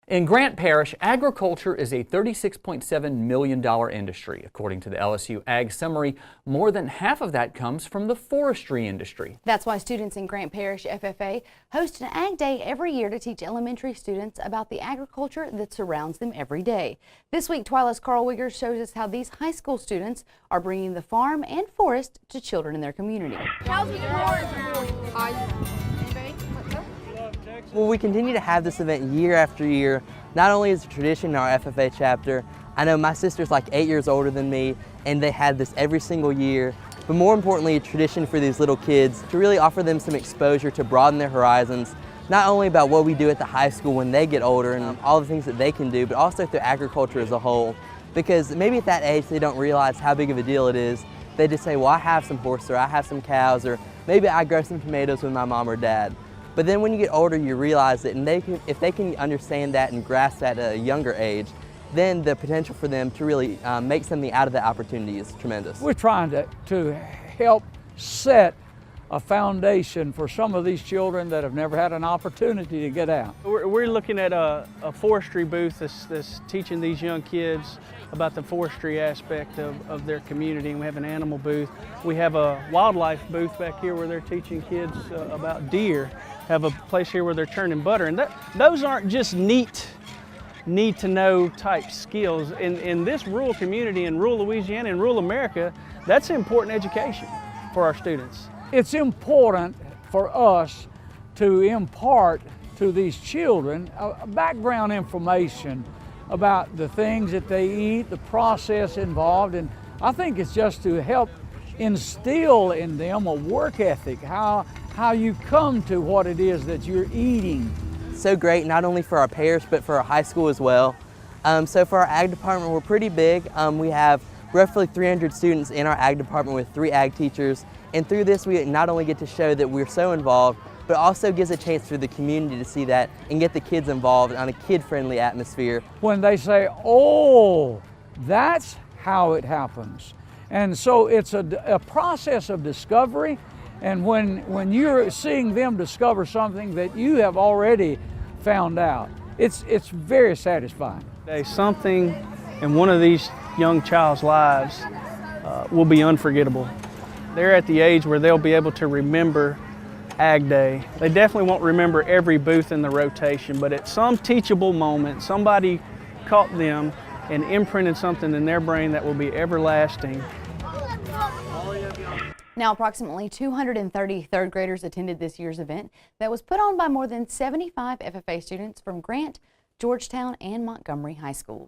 In Grant Parish, agriculture is a $36.7 million industry. According to the LSU Ag Summary, more than half of that comes from the forestry industry. That's why students in Grant Parish FFA host an Ag Day every year to teach elementary students about the agriculture that surrounds them every day. This week, TWILA's Karl Wiggers shows us how these high school students are bringing the farm and forest to children in their community. Well, we continue to have this event year after year. Not only is it a tradition in our FFA chapter, I know my sister's like 8 years older than me, and they had this every single year. But more importantly, a tradition for these little kids to really offer them some exposure to broaden their horizons, not only about what we do at the high school when they get older and all the things that they can do, but also through agriculture as a whole. Because maybe at that age they don't realize how big of a deal it is. They just say, well, I have some horses, or I have some cows, or maybe I grow some tomatoes with my mom or dad. But then when you get older, you realize that if they can understand that and grasp that at a younger age, then the potential for them to really make something out of that opportunity is tremendous. We're trying to help set a foundation for some of these children that have never had an opportunity to get out. We're looking at a forestry booth that's teaching these young kids about the forestry aspect of their community, and we have an animal booth. We have a wildlife booth back here where they're teaching kids about deer. Have a place here where they're churning butter, and those aren't just need to know type skills. In this rural community, in rural Louisiana, in rural America, that's important education for our students. It's important for us to impart to these children background information about the things that they eat, the process involved, and I think it's just to help instill in them a work ethic, how you come to what it is that you're eating. So great, not only for our parish, but for our high school as well. So for our ag department, we're pretty big. We have roughly 300 students in our ag department with 3 ag teachers. And through this, we not only get to show that we're so involved, but also gives a chance for the community to see that and get the kids involved on a kid-friendly atmosphere. When they say, oh, that's how it happens. And so it's a process of discovery, and when you're seeing them discover something that you have already found out, it's very satisfying. Something in one of these young child's lives will be unforgettable. They're at the age where they'll be able to remember Ag Day. They definitely won't remember every booth in the rotation, but at some teachable moment, somebody caught them and imprinted something in their brain that will be everlasting. Now, approximately 230 third graders attended this year's event that was put on by more than 75 FFA students from Grant, Georgetown, and Montgomery high schools.